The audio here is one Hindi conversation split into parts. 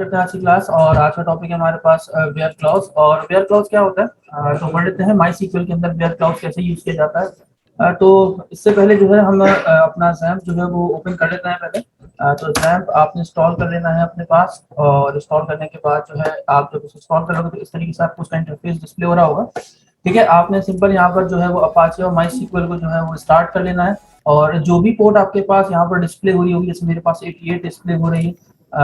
करते हैं आज की क्लास। और आज का टॉपिक है हमारे पास वेयर क्लॉज। और वेयर क्लॉज क्या होता है तो पढ़ लेते हैं। माई सीक्वल के अंदर वेयर क्लॉज कैसे यूज किया जाता है। तो इससे पहले जो है हम अपना XAMPP जो है वो ओपन कर लेते हैं पहले। तो XAMPP आपने इंस्टॉल कर लेना है अपने पास। और इंस्टॉल करने के बाद जो है आप जब इंस्टॉल करोगे तो इस तरीके से आपको उसका इंटरफेस डिस्प्ले हो रहा होगा। ठीक है, आपने सिंपल यहाँ पर जो है वो अपाचे और माई सीक्वल को जो है वो स्टार्ट कर लेना है। और जो भी पोर्ट आपके पास यहाँ पर डिस्प्ले हो रही होगी, जैसे मेरे पास 88 डिस्प्ले हो रही है,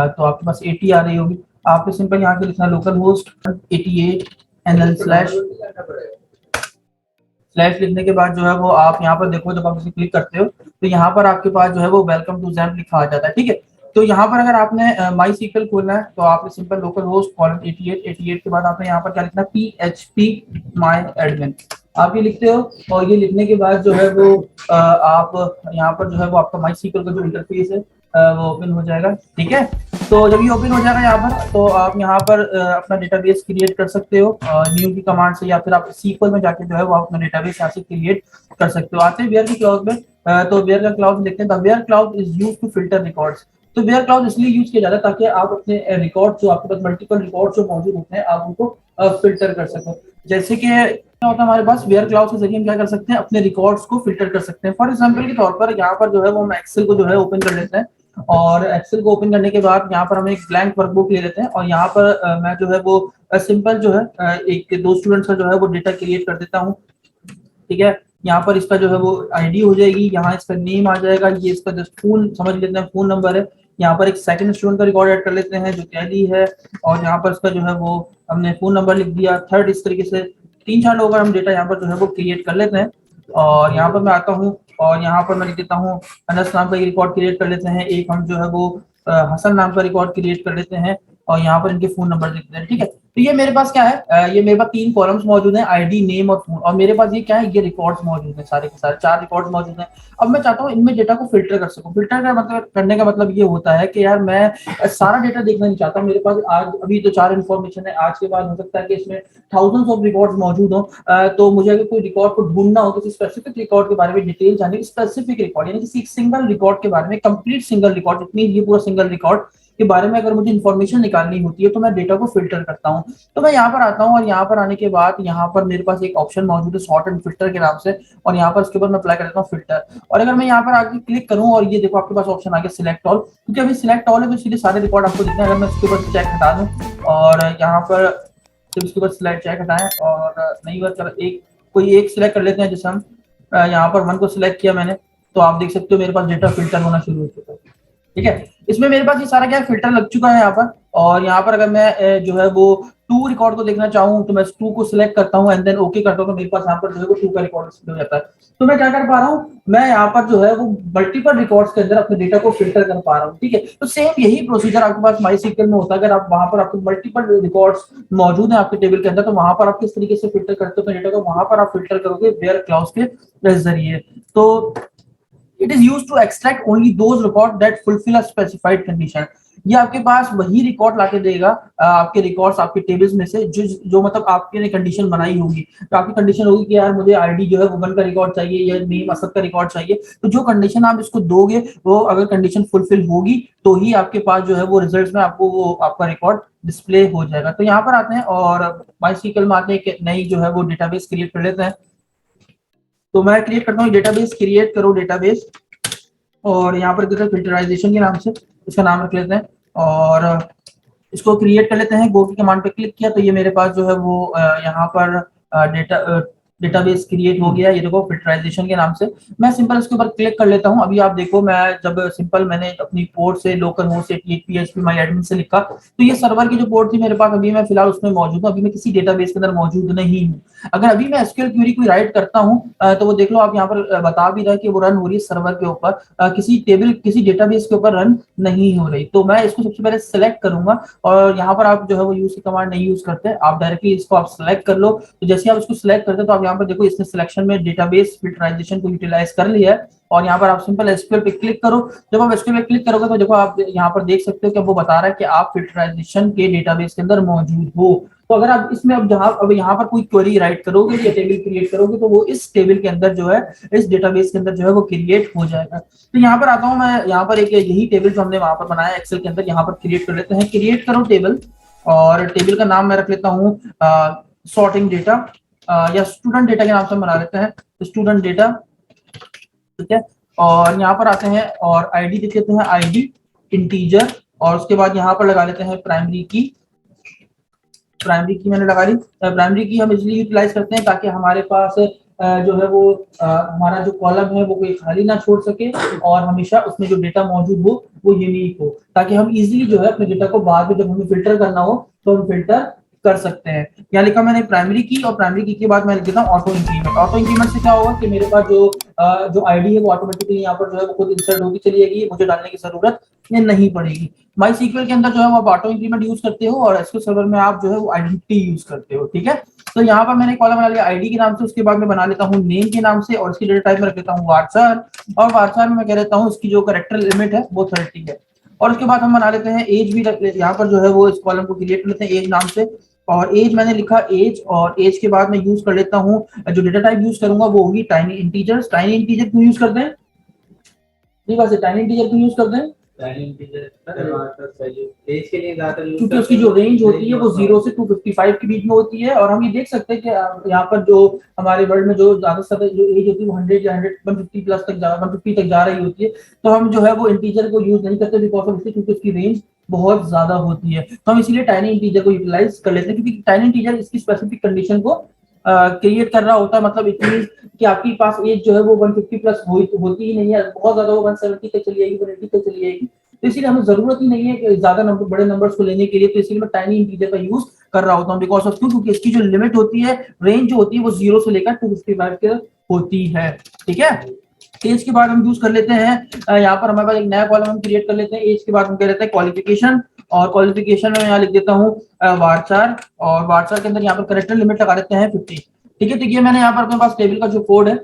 तो आपके पास 80 आ रही होगी। आपको सिंपल यहाँ पे लिखना local host 88 and then slash लिखने के बाद जो है वो आप यहाँ पर देखो, जब आप इसे क्लिक करते हो तो यहाँ पर आपके पास जो है वो वेलकम टू XAMPP लिखा आ जाता है। ठीक है, तो यहाँ पर अगर आपने माई सीक्वल खोलना है तो आपने सिंपल लोकल होस्ट कॉलन 88 के बाद आपने यहाँ पर क्या लिखना है, PHP माई एडमिन आप ये लिखते हो। और ये लिखने के बाद जो है वो आप यहाँ पर जो है वो आपका माई सीक्वल का जो इंटरफेस है वो ओपन हो जाएगा। ठीक है, तो जब ये ओपन हो जाएगा यहाँ पर तो आप यहाँ पर अपना डेटाबेस क्रिएट कर सकते हो न्यू की कमांड से, या फिर आप सीक्वल में जाके जो है वो अपना डेटाबेस यहाँ से क्रिएट कर सकते हो। आते हैं वेयर की क्लाउड में। तो वेयर का क्लाउड देखते हैं। Where cloud is used to filter records. तो वेयर क्लाउड इसलिए यूज किया जाता है ताकि आप अपने रिकॉर्ड जो आपके पास मल्टीपल रिकॉर्ड जो मौजूद होते हैं आप उनको फिल्टर कर सको। जैसे कि क्या होता है हमारे पास वेयर क्लाउड के जरिए हम क्या कर सकते हैं, अपने रिकॉर्ड्स को फिल्टर कर सकते हैं। फॉर एग्जांपल के तौर पर यहाँ पर जो है वो हम एक्सेल को जो है ओपन कर लेते हैं। और एक्सेल को ओपन करने के बाद यहाँ पर हम एक ब्लैंक वर्कबुक ले लेते हैं। और यहाँ पर मैं जो है वो सिंपल जो है एक दो स्टूडेंट्स का जो है वो डेटा क्रिएट कर देता हूँ। ठीक है, यहाँ पर इसका जो है वो आईडी हो जाएगी, यहाँ इसका नेम आ जाएगा, ये इसका जस्ट फोन समझ लेते हैं, फोन नंबर है। यहाँ पर एक सेकंड स्टूडेंट का रिकॉर्ड ऐड कर लेते हैं जो कैली है, और यहाँ पर इसका जो है वो हमने फोन नंबर लिख दिया। थर्ड इस तरीके से तीन चार लोगों का हम डेटा यहाँ पर जो है वो क्रिएट कर लेते हैं। और यहाँ पर मैं आता हूँ और यहाँ पर मैं लिख देता हूँ अनस नाम का रिकॉर्ड क्रिएट कर लेते हैं। एक हम जो है वो हसन नाम का रिकॉर्ड क्रिएट कर लेते हैं और यहाँ पर इनके फोन नंबर लिखते हैं। ठीक है, तो ये मेरे पास क्या है, ये मेरे पास तीन कॉलम्स मौजूद हैं, आईडी, नेम और फोन। और मेरे पास ये क्या है, ये रिकॉर्ड्स मौजूद हैं, सारे के सारे चार रिकॉर्ड्स मौजूद हैं। अब मैं चाहता हूँ इनमें डेटा को फिल्टर कर सकूं। फिल्टर का मतलब करने का मतलब ये होता है कि यार मैं सारा डेटा देखना नहीं चाहता। मेरे पास आज अभी तो चार इन्फॉर्मेशन है, आज के बाद हो सकता है कि इसमें थाउजेंड्स ऑफ रिकॉर्ड्स मौजूद हो। तो मुझे अगर कोई रिकॉर्ड को ढूंढना हो, किसी स्पेसिफिक रिकॉर्ड के बारे में डिटेल जानने, स्पेसिफिक रिकॉर्ड यानी किसी सिंगल रिकॉर्ड के बारे में, कंप्लीट सिंगल रिकॉर्ड, इतनी ये पूरा सिंगल रिकॉर्ड के बारे में अगर मुझे इन्फॉर्मेशन निकालनी होती है तो मैं डेटा को फिल्टर करता हूँ। तो मैं यहाँ पर आता हूँ और यहाँ पर आने के बाद यहाँ पर मेरे पास एक ऑप्शन मौजूद है सॉर्ट एंड फिल्टर के नाम से, और यहाँ पर इसके ऊपर मैं अप्लाई कर देता हूँ फिल्टर। और अगर मैं यहाँ पर आगे क्लिक करूँ और ये देखो आपके पास ऑप्शन आ गया सिलेक्ट ऑल, क्योंकि अभी सिलेक्ट ऑल है तो सीधे सारे रिकॉर्ड आपको दिखते हैं। अगर मैं इसके ऊपर चेक हटा दूँ और यहाँ पर सिर्फ इसके ऊपर सिलेक्ट चेक हटाएं और नहीं हुआ, चलो एक कोई एक सिलेक्ट कर लेते हैं। जैसे हम यहाँ पर वन को सिलेक्ट किया मैंने, तो आप देख सकते हो मेरे पास डेटा फिल्टर होना शुरू हो चुका है। ठीक है, इसमें मेरे पास ये सारा क्या फिल्टर लग चुका है यहाँ पर। और यहाँ पर अगर मैं जो है वो टू रिकॉर्ड को देखना चाहूँ तो मैं टू को सिलेक्ट करता हूँ एंड देन ओके करता हूँ, तो मेरे पास यहाँ पर जो है वो टू का रिकॉर्ड हो जाता है। तो मैं क्या कर पा रहा हूँ, मैं यहाँ पर जो है वो मल्टीपल रिकॉर्ड्स के अंदर अपने डेटा को फिल्टर कर पा रहा हूँ। ठीक है, तो सेम यही प्रोसीजर आपके पास माई सीक्वल में होता है। अगर आप वहां पर आपको मल्टीपल रिकॉर्ड्स मौजूद है आपके टेबल के अंदर, तो वहां पर आप किस तरीके से फिल्टर करते हो डेटा को, वहां पर आप फिल्टर करोगे वेयर क्लाउज के जरिए। तो it is used to extract only those records that fulfill a specified condition। ये आपके पास वही रिकॉर्ड लाके देगा आपके रिकॉर्ड्स आपके टेबल्स में से जो जो मतलब आपने कंडीशन बनाई होगी। तो आपकी कंडीशन होगी कि यार मुझे आईडी जो है वुमन का रिकॉर्ड चाहिए या नेम असद का रिकॉर्ड चाहिए। तो जो कंडीशन आप इसको दोगे वो अगर कंडीशन फुलफिल होगी तो ही आपके पास जो है वो रिजल्ट्स में आपको वो आपका रिकॉर्ड डिस्प्ले हो जाएगा। तो यहाँ पर आते हैं और माई सीक्वल में आते हैं, नई जो है वो डेटाबेस क्रिएट कर लेते हैं। तो मैं क्रिएट करता हूँ डेटाबेस, क्रिएट करो डेटाबेस, और यहाँ पर फिल्टराइजेशन के नाम से इसका नाम रख लेते हैं और इसको क्रिएट कर लेते हैं। गो की कमांड पे क्लिक किया तो ये मेरे पास जो है वो यहाँ पर डेटाबेस क्रिएट हो गया। ये देखो फिल्टराइजेशन के नाम से। मैं सिंपल इसके ऊपर क्लिक कर लेता हूँ। अभी आप देखो मैं जब सिंपल मैंने अपनी पोर्ट से लोकल होस्ट 88 PHP माई एडमिन से लिखा तो ये सर्वर की जो पोर्ट थी मेरे पास, अभी मैं फिलहाल उसमें मौजूद हूँ, अभी मैं किसी डेटाबेस के अंदर मौजूद नहीं हूँ। अगर अभी मैं एसक्यूएल क्वेरी कोई राइट करता हूँ तो वो देख लो आप यहाँ पर बता भी रहा है कि वो रन हो रही है सर्वर के ऊपर, किसी टेबल किसी डेटाबेस के ऊपर रन नहीं हो रही। तो मैं इसको सबसे पहले सेलेक्ट करूंगा और यहाँ पर आप जो है वो यूज की कमांड नहीं यूज करते, आप डायरेक्टली इसको आप सेलेक्ट कर लो। तो जैसे आप इसको सेलेक्ट करते हो तो आप यहाँ पर देखो इसने सिलेक्शन में डेटाबेस फिल्टराइजेशन को यूटिलाइज कर लिया है। और यहाँ पर आप सिंपल एसक्यूएल पे क्लिक करो। जब आप एसक्यूएल पे क्लिक करोगे तो देखो आप यहाँ पर देख सकते हो कि वो बता रहा है कि आप फिल्टराइजेशन के डेटाबेस के अंदर मौजूद हो। तो अगर आप इसमें अब यहाँ पर कोई क्वेरी राइट करोगे या टेबल क्रिएट करोगे तो वो इस टेबल के अंदर जो है, इस डेटाबेस के अंदर जो है वो क्रिएट हो जाएगा। तो यहाँ पर आता हूँ मैं, यहाँ पर एक यही टेबल जो हमने वहां पर बनाया एक्सेल के अंदर, यहाँ पर क्रिएट कर लेते हैं। क्रिएट करो टेबल, और टेबल का नाम मैं रख लेता हूँ सॉर्टिंग डेटा, या स्टूडेंट डेटा के नाम से बना लेते हैं, स्टूडेंट डेटा। ठीक है, और यहाँ पर आते हैं और आईडी देख लेते हैं, आईडी इंटीजर, और उसके बाद यहाँ पर लगा लेते हैं प्राइमरी की। प्राइमरी की मैंने लगा ली। प्राइमरी की हम इसलिए यूटिलाइज करते हैं ताकि हमारे पास जो है वो हमारा जो कॉलम है वो कोई खाली ना छोड़ सके, और हमेशा उसमें जो डेटा मौजूद हो वो यूनिक हो, ताकि हम इजीली जो है अपने डेटा को बाद में जब हमें फिल्टर करना हो तो हम फिल्टर कर सकते हैं। यहाँ लिखा मैंने प्राइमरी की, और प्राइमरी की के बाद मैं लिख देता हूँ ऑटो इंक्रीमेंट। ऑटो इंक्रीमेंट से क्या होगा कि मेरे पास जो आईडी है वो ऑटोमेटिकली यहाँ पर जो है वो खुद इंसर्ट होगी चली जाएगी, मुझे डालने की जरूरत नहीं पड़ेगी। माई सीक्वल के अंदर जो है वो आप ऑटो इंक्रीमेंट यूज करते हो, और एसक्यूएल सर्वर में आप जो है वो आइडेंटिटी यूज करते हो। ठीक है, तो यहाँ पर मैंने कॉलम बना लिया आईडी के नाम से, उसके बाद मैं बना लेता हूँ नेम के नाम से, और इसकी डेटा टाइप में रख लेता हूँ वार्चर, और वार्चर में मैं कह देता हूँ इसकी जो कैरेक्टर लिमिट है वो 30 है। और उसके बाद हम बना लेते हैं एज भी, यहाँ पर जो है वो इस कॉलम को क्रिएट कर लेते हैं एज नाम से, और एज मैंने लिखा एज, और एज के बाद मैं यूज कर लेता हूँ जो डेटा टाइप यूज करूंगा वो होगी टाइनी इंटीजर्स। टाइनी इंटीजर क्यों यूज करते हैं, ठीक है, टाइनी इंटीजर क्यों यूज करते हैं, क्योंकि उसकी जो रेंज होती है वो 0 से 255 के बीच में होती है, और हम ये देख सकते हैं कि यहाँ पर जो हमारे वर्ल्ड में जो ज्यादा से ज्यादा जो एज होती है वो 100 या 150 प्लस तक 150 तक जा रही होती है, तो हम जो है वो इंटीजर को यूज नहीं करते बिकॉज ऑफ इसलिए क्योंकि उसकी रेंज बहुत ज्यादा होती है। तो हम इसीलिए टाइनी इंटीजर को यूटिलाइज कर लेते हैं, क्योंकि टाइनी इंटीजर इसकी स्पेसिफिक कंडीशन को क्रिएट कर रहा होता है, मतलब इतनी कि आपके पास एज जो है वो 150 प्लस होती ही नहीं है, बहुत ज्यादा वो 170 तक चली जाएगी, 180 तक चली जाएगी, तो इसीलिए हमें जरूरत ही नहीं है कि ज्यादा नंबर बड़े नंबर्स को लेने के लिए, तो इसीलिए मैं टाइनी इंटीजर का यूज कर रहा होता हूँ बिकॉज ऑफ क्योंकि इसकी जो लिमिट होती है, रेंज जो होती है वो 0 से लेकर 255 के होती है। ठीक है, एज के बाद हम यूज कर लेते हैं यहाँ पर हमारे पास एक नया कॉलम हम क्रिएट कर लेते हैं। एज के बाद हम कह लेते हैं क्वालिफिकेशन, और क्वालिफिकेशन में यहाँ लिख देता हूँ वार्चार, और वार्चार के अंदर यहाँ पर करेक्टर लिमिट लगा देते हैं 50। ठीक है, तो ये मैंने यहाँ पर अपने पास टेबल का जो कोड है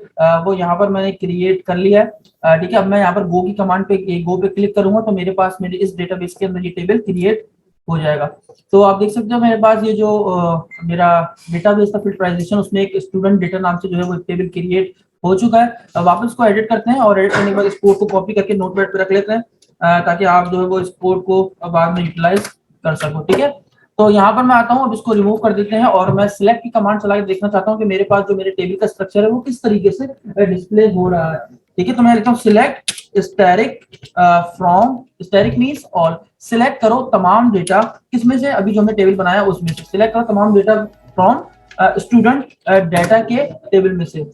वो यहाँ पर मैंने क्रिएट कर लिया है। ठीक है, अब मैं यहाँ पर गो की कमांड पे गो पे क्लिक करूंगा तो मेरे पास मेरे इस डेटाबेस के अंदर ये टेबल क्रिएट हो जाएगा। तो आप देख सकते हो मेरे पास ये जो मेरा डेटाबेस का फिल्टराइजेशन, उसमें एक स्टूडेंट डेटा नाम से जो है वो टेबल क्रिएट हो चुका है। अब वापस इसको एडिट करते हैं, और एडिट करने के बाद इस कोड को कॉपी करके नोटपैड पे रख लेते हैं ताकि आप जो है वो इस कोड को बाद में यूटिलाइज कर सको। ठीक है, तो यहाँ पर मैं आता हूँ, अब इसको रिमूव कर देते हैं, और मैं सिलेक्ट की कमांड चला के देखना चाहता हूँ कि मेरे पास जो मेरे टेबल का स्ट्रक्चर है वो किस तरीके से डिस्प्ले हो रहा है। ठीक है, तो मैं लिखता हूँ select static from, static means all, select करो तमाम डेटा किसमें से, अभी जो हमने टेबल बनाया उसमें से, सिलेक्ट करो तमाम डेटा फ्रॉम स्टूडेंट डेटा के टेबल में से।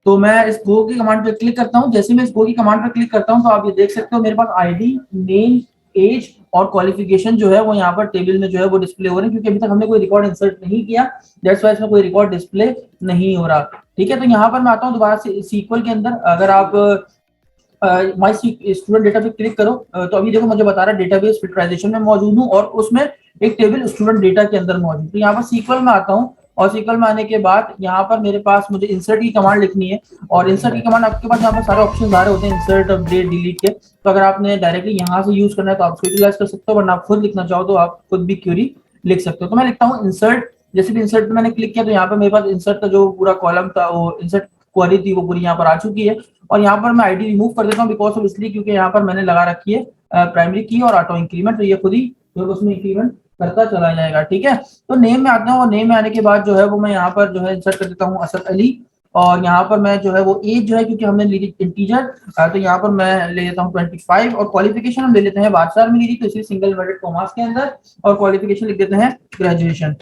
तो मैं इस गो की कमांड पे क्लिक करता हूं। जैसे मैं इस गो की कमांड पे क्लिक करता हूं तो आप ये देख सकते हो मेरे पास आईडी, नेम, एज और क्वालिफिकेशन जो है वो यहाँ पर टेबल में जो है वो डिस्प्ले हो रहे हैं, क्योंकि अभी तक हमने कोई रिकॉर्ड इंसर्ट नहीं किया, दैट्स व्हाई इसमें कोई रिकॉर्ड डिस्प्ले नहीं हो रहा। ठीक है, तो यहाँ पर मैं आता हूँ दोबारा से सीक्वल के अंदर, अगर आप माई स्टूडेंट डेटा पे क्लिक करो तो अभी देखो मुझे बता रहा है डेटाबेस फिल्टराइजेशन में मौजूद हूँ, और उसमें एक टेबल स्टूडेंट डेटा के अंदर मौजूद। तो यहाँ पर सीक्वल में आता हूँ, और सीक्वल में आने के बाद यहाँ पर मेरे पास मुझे इंसर्ट की कमांड लिखनी है, और इंसर्ट की कमांड आपके पास यहाँ पर सारे ऑप्शन आ रहे होते हैं इंसर्ट, अपडेट, डिलीट के। तो अगर आपने डायरेक्टली यहाँ से यूज करना है तो आप उसको यूटिलाइज कर सकते हो, वरना आप खुद लिखना चाहो तो आप खुद भी क्वेरी लिख सकते हो। तो मैं लिखता हूँ इंसर्ट, जैसे भी इंसर्ट पे मैंने क्लिक किया तो यहाँ पर मेरे पास इंसर्ट का जो पूरा कॉलम था, वो इंसर्ट क्वेरी थी वो पूरी यहाँ पर आ चुकी है। और यहाँ पर मैं आईडी रिमूव कर देता हूँ बिकॉज ऑफ इसलिए क्योंकि यहाँ पर मैंने लगा रखी है प्राइमरी की और ऑटो इंक्रीमेंट, तो ये खुद ही जो उसमें इंक्रीमेंट करता चला जाएगा। ठीक है, तो नेम में आता हूँ, और नेम में आने के बाद जो है वो मैं यहाँ पर जो है इंसर्ट कर देता हूँ असद अली, और यहाँ पर मैं जो है वो एज जो है क्योंकि हमने ली थी इंटीजर तो यहाँ पर मैं ले लेता हूँ 25, और क्वालिफिकेशन हम ले लेते हैं वार्षार में ली थी तो इसलिए सिंगल इन्वर्टेड कॉमास के अंदर, और क्वालिफिकेशन लिख देते हैं ग्रेजुएशन।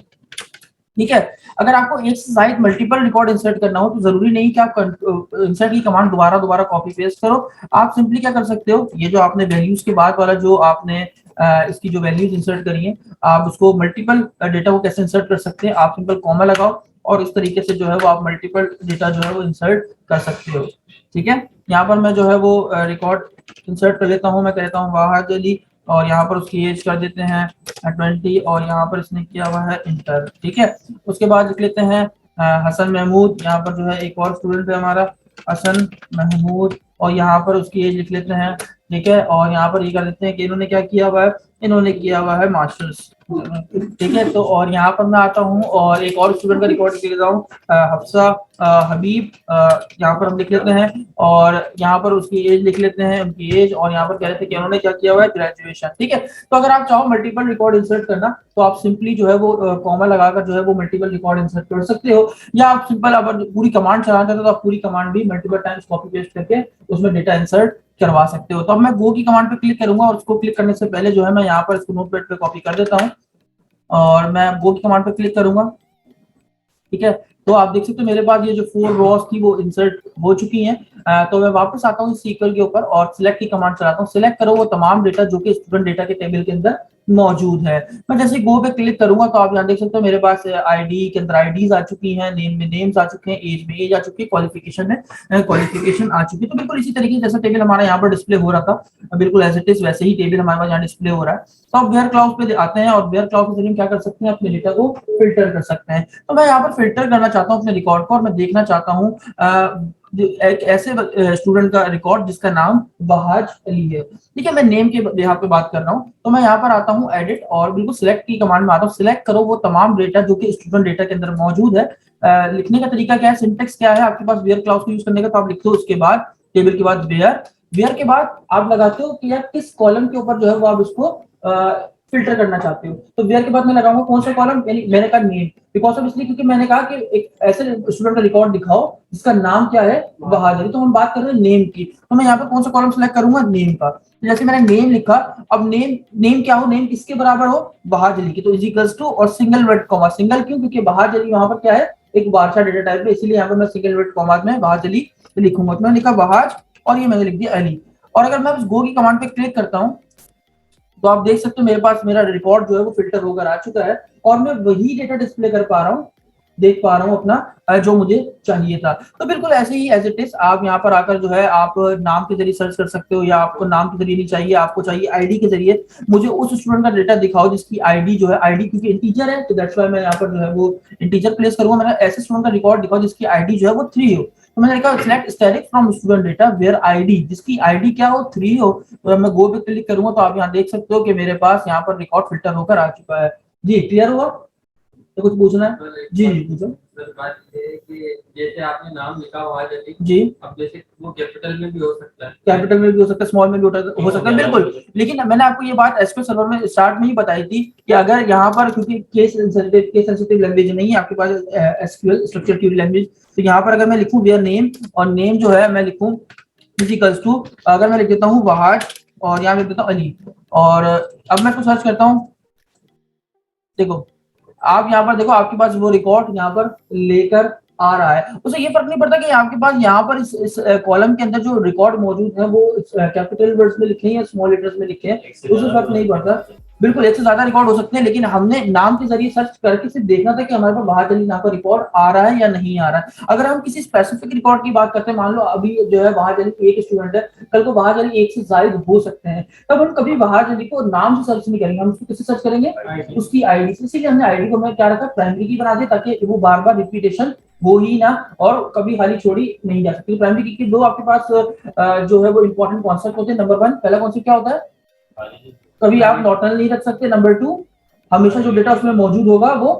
ठीक है, अगर आपको एक से ज्यादा मल्टीपल रिकॉर्ड इंसर्ट करना हो तो जरूरी नहीं कि आप इंसर्ट की कमांड दोबारा कॉपी पेस्ट करो। आप सिंपली क्या कर सकते हो, ये जो आपने वैल्यूज के बाद वाला जो आपने इसकी जो वैल्यूज इंसर्ट करी है, आप उसको मल्टीपल डेटा को कैसे इंसर्ट कर सकते हैं, आप सिंपल कॉमा लगाओ और इस तरीके से जो है वो आप मल्टीपल डेटा जो है वो इंसर्ट कर सकते हो। ठीक है, यहाँ पर मैं जो है वो रिकॉर्ड इंसर्ट कर लेता हूँ, मैं कहता हूँ वाहद अली, और यहाँ पर उसकी एज कर देते हैं 20, और यहाँ पर इसने किया हुआ है इंटर। ठीक है, उसके बाद लिख लेते हैं हसन महमूद, यहाँ पर जो है एक और स्टूडेंट है हमारा हसन महमूद, और यहाँ पर उसकी एज लिख लेते हैं। ठीक है, और यहाँ पर ये कर देते हैं कि इन्होंने क्या किया हुआ है, इन्होंने किया हुआ है मास्टर्स। ठीक है। तो और यहाँ पर मैं आता हूँ और एक और स्टूडेंट का रिकॉर्ड लिख लेता हूँ, हफ्सा हबीब, यहाँ पर हम लिख लेते हैं और यहाँ पर उसकी एज लिख लेते हैं, उनकी एज, और यहाँ पर कह रहे थे कि उन्होंने क्या किया हुआ है, ग्रेजुएशन। ठीक है। तो अगर आप चाहो मल्टीपल रिकॉर्ड इंसर्ट करना तो आप सिंपली जो है वो कॉमा लगाकर जो है वो मल्टीपल रिकॉर्ड इंसर्ट कर सकते हो, या आप सिंपल अगर पूरी कमांड चलाना चाहते हो तो आप पूरी कमांड भी मल्टीपल टाइम्स कॉपी पेस्ट करके उसमें डेटा इंसर्ट करवा सकते हो। तो अब मैं गो की कमांड पे क्लिक करूंगा और उसको क्लिक करने से पहले जो है मैं यहाँ पर इसको नोटपैड पे कॉपी कर देता हूँ और मैं गो की कमांड पे क्लिक करूंगा। ठीक है। तो आप देख सकते हो मेरे पास ये जो 4 रॉस थी वो इंसर्ट हो चुकी हैं। तो मैं वापस आता हूँ सीक्वल के ऊपर और सिलेक्ट की कमांड चलाता हूँ। सिलेक्ट करो वो तमाम डेटा जो कि स्टूडेंट डेटा के टेबल के अंदर मौजूद है। मैं जैसे गो पे क्लिक करूंगा तो आप यहाँ देख सकते हो मेरे पास आईडी के अंदर आईडीज आ चुकी हैं, नेम में नेम्स आ चुके हैं, एज में एज आ चुकी है, क्वालिफिकेशन में क्वालिफिकेशन आ चुकी है। तो बिल्कुल इसी तरीके से जैसा टेबल हमारा यहाँ पर डिस्प्ले हो रहा था, बिल्कुल एज इट इज वैसे ही टेबल हमारे पास यहाँ डिस्प्ले हो रहा है। तो आप वेयर क्लाउड पे आते हैं और वेयर क्लाउड के जरिए क्या कर सकते हैं, अपने डेटा को फिल्टर कर सकते हैं। तो मैं यहाँ पर फिल्टर करना चाहता हूँ अपने रिकॉर्ड को और मैं देखना चाहता हूँ एक ऐसे स्टूडेंट का रिकॉर्ड जिसका नाम वहाज अली है। ठीक है। मैं नेम के यहाँ पे बात कर रहा हूँ। तो मैं यहाँ पर आता हूँ एडिट और बिल्कुल सिलेक्ट की कमांड में आता हूँ। सिलेक्ट करो वो तमाम डेटा जो कि स्टूडेंट डेटा के अंदर मौजूद है। लिखने का तरीका क्या है, सिंटेक्स क्या है आपके पास वेयर क्लाउज को यूज करने का, तो आप लिखते हो उसके बाद टेबल के बाद वेयर, वेयर के बाद आप लगाते हो कि यार किस कॉलम के ऊपर जो है वो आप इसको फिल्टर करना चाहते हो। तो वेयर के बाद मैं लगाऊंगा कौन सा कॉलम, यानी मैंने कहा नेम, बिकॉज ऑफ इसलिए क्योंकि मैंने कहा कि एक ऐसे स्टूडेंट का रिकॉर्ड दिखाओ जिसका नाम क्या है बहादुर। तो हम बात कर रहे हैं नेम की, तो मैं यहाँ पे कौन सा कॉलम सेलेक्ट करूंगा, नेम का। तो जैसे मैंने नेम लिखा, अब नेम नेम क्या हो, नेम किसके बराबर हो, बहादुर की। तो इज इक्वल्स टू और सिंगल वर्ड कॉमा, सिंगल क्यों, क्योंकि बहादुर वहां पर क्या है, एक बादशाह डेटा टाइप है, इसीलिए यहाँ पर मैं सिंगल वर्ड कॉमा में बहादुर लिखूंगा। तो मैंने लिखा बहाज और ये मैंने लिख दिया अली। और अगर मैं उस गो की कमांड पे क्लिक करता हूँ तो आप देख सकते हो मेरे पास मेरा रिकॉर्ड जो है वो फिल्टर होकर आ चुका है और मैं वही डेटा डिस्प्ले कर पा रहा हूँ, देख पा रहा हूँ अपना जो मुझे चाहिए था। तो बिल्कुल ऐसे ही एज इट इज आप यहाँ पर आकर जो है आप नाम के जरिए सर्च कर सकते हो, या आपको नाम के जरिए नहीं चाहिए, आपको चाहिए आईडी के जरिए, मुझे उस स्टूडेंट का डेटा दिखाओ जिसकी आईडी जो है, आईडी क्योंकि इंटीजर है तो दैट्स व्हाई मैं यहाँ पर जो है वो इंटीजर प्लेस करूंगा। मैंने ऐसे स्टूडेंट का रिकॉर्ड दिखाओ जिसकी आईडी जो है वो 3 हो। तो मैंने लिखा select static from student data where ID, जिसकी आईडी क्या हो, 3 हो। तो मैं गो पे क्लिक करूंगा तो आप यहाँ देख सकते हो कि मेरे पास यहाँ पर रिकॉर्ड फिल्टर होकर आ चुका है। जी क्लियर हुआ, तो कुछ पूछना है? जी जी पूछो। सर बात ये है कि जैसे आपने नाम लिखा हुआ है जी, अब जैसे वो कैपिटल में भी हो सकता है, कैपिटल में भी हो सकता है, स्मॉल में भी हो सकता है, बिल्कुल। लेकिन मैंने आपको ये बात एसक्यूएल सर्वर में स्टार्ट में ही बताई थी कि अगर यहाँ पर क्योंकि केस सेंसिटिव लैंग्वेज नहीं है आपके पास एसक्यूएल स्ट्रक्चर क्वेरी लैंग्वेज, तो यहाँ पर अगर मैं लिखूं वेयर नेम और नेम जो है मैं लिखूं इक्वल्स टू, अगर मैं लिख देता हूँ वहाज और यहाँ लिख देता हूँ अली, और अब मैं इसको सर्च करता हूँ, देखो आप यहाँ पर देखो आपके पास वो रिकॉर्ड यहाँ पर लेकर आ रहा है। उसे ये फर्क नहीं पड़ता कि आपके पास यहाँ पर इस कॉलम के अंदर जो रिकॉर्ड मौजूद है वो कैपिटल वर्ड्स में लिखे हैं या स्मॉल लेटर्स में लिखे हैं, उससे फर्क नहीं पड़ता। बिल्कुल एक से ज्यादा रिकॉर्ड हो सकते हैं, लेकिन हमने नाम के जरिए सर्च करके सिर्फ देखना था कि हमारे पास बाहर चली यहाँ पर रिकॉर्ड आ रहा है या नहीं आ रहा है। अगर हम किसी स्पेसिफिक रिकॉर्ड की बात करते हैं, मान लो अभी जो है बाहर चली एक स्टूडेंट है, कल को बाहर चली एक से ज्यादा हो सकते हैं, तब हम कभी बाहर चली को नाम से सर्च नहीं करेंगे, हम उसको किससे सर्च करेंगे, उसकी आईडी से। इसीलिए हमने आईडी को मैं क्या रखा, प्राइमरी की बना दी ताकि वो बार बार रिपीटेशन हो ही ना और कभी खाली छोड़ी नहीं जा सकती। प्राइमरी की के दो आपके पास जो है वो इंपॉर्टेंट कॉन्सेप्ट होते हैं। नंबर 1 पहला कॉन्सेप्ट क्या होता है, कभी आप नॉट नल नहीं रख सकते। नंबर 2 हमेशा जो डेटा उसमें मौजूद होगा वो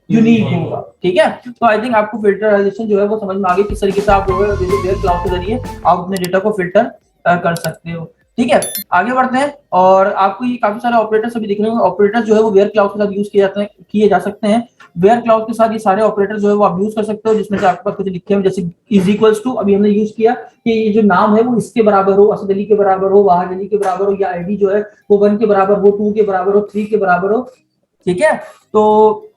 यूनिक होगा। ठीक है। तो आई थिंक आपको फिल्टराइजेशन जो है वो समझ में आ गई, किस तरीके से आप जो है क्लाउड के जरिए आप अपने डेटा को फिल्टर कर सकते हो। ठीक है, आगे बढ़ते हैं और आपको ये काफी सारे ऑपरेटर्स अभी दिख रहे होंगे। ऑपरेटर्स जो है वो वेयर क्लाउड के साथ यूज किए जाते हैं, किए जा सकते हैं। वेयर क्लाउड के साथ ये सारे ऑपरेटर जो है वो आप यूज कर सकते हो, जिसमें से आपके पास कुछ लिखे हैं जैसे इज इक्वल्स टू, अभी हमने यूज किया कि ये जो नाम है वो इसके बराबर हो, असद अली के बराबर हो, वाहिद अली के बराबर हो, या आईडी जो है वो 1 के बराबर हो, 2 के बराबर हो, 3 के बराबर हो। ठीक है। तो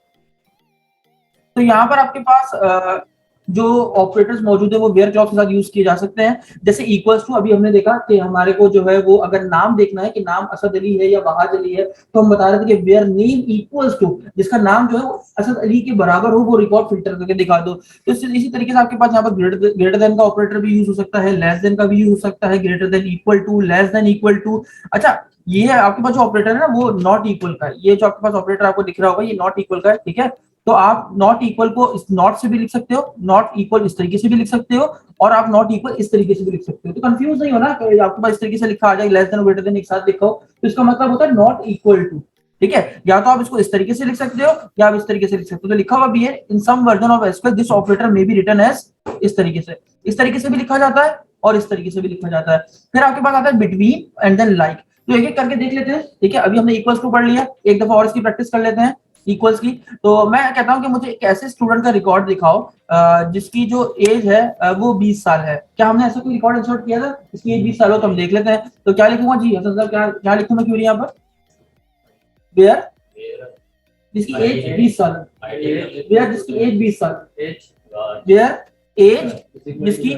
यहाँ पर आपके पास जो ऑपरेटर्स मौजूद है वो वेयर क्लाउज के साथ यूज किए जा सकते हैं। जैसे इक्वल्स टू, अभी हमने देखा कि हमारे को जो है वो अगर नाम देखना है कि नाम असद अली है या वहाज अली है, तो हम बता रहे थे कि वेयर नेम इक्वल्स टू, जिसका नाम जो है वो असद अली के बराबर हो, वो रिकॉर्ड फिल्टर करके दिखा दो। तो इसी तरीके से आपके पास यहाँ पर ग्रेटर देन का ऑपरेटर भी यूज हो सकता है, लेस देन का भी यूज हो सकता है, greater than equal to, less than equal to. अच्छा, ये आपके पास जो ऑपरेटर है ना वो नॉट इक्वल का है, ये जो आपके पास ऑपरेटर आपको दिख रहा होगा ये नॉट इक्वल का है। ठीक है। तो आप नॉट इक्वल को इस नॉट से भी लिख सकते हो, नॉट इक्वल इस तरीके से भी लिख सकते हो, और आप नॉट इक्वल इस तरीके से भी लिख सकते हो। तो कंफ्यूज नहीं होना कि आपके पास इस तरीके से लिखा आ जाए लेस देन ग्रेटर देन एक साथ लिखो, तो इसका मतलब होता है नॉट इक्वल टू। ठीक है, या तो आप इसको इस तरीके से लिख सकते हो या आप इस तरीके से लिख सकते हो। तो लिखा हुआ भी है in some version of SQL this operator may be written as, इस तरीके से भी लिखा जाता है और इस तरीके से भी लिखा जाता है। फिर आपके पास आता है बिटवीन एंड देन लाइक। तो एक एक करके देख लेते हैं। ठीक है, अभी हमने इक्वल्स टू पढ़ लिया, एक दफा और इसकी प्रैक्टिस कर लेते हैं इक्वल्स की। तो मैं कहता हूं कि मुझे एक ऐसे स्टूडेंट का रिकॉर्ड दिखाओ जिसकी जो एज है वो 20 साल है। क्या हमने ऐसा कोई रिकॉर्ड इंसर्ट किया था? इसकी एज 20 साल हो तो हम देख लेते हैं। तो क्या लिखूंगा जी हसन साहब, क्या क्या लिखूं मैं क्वेरी यहाँ पर? वेयर जिसकी एज 20 साल, वेयर जिसकी एज 20 साल, वेयर एज जिसकी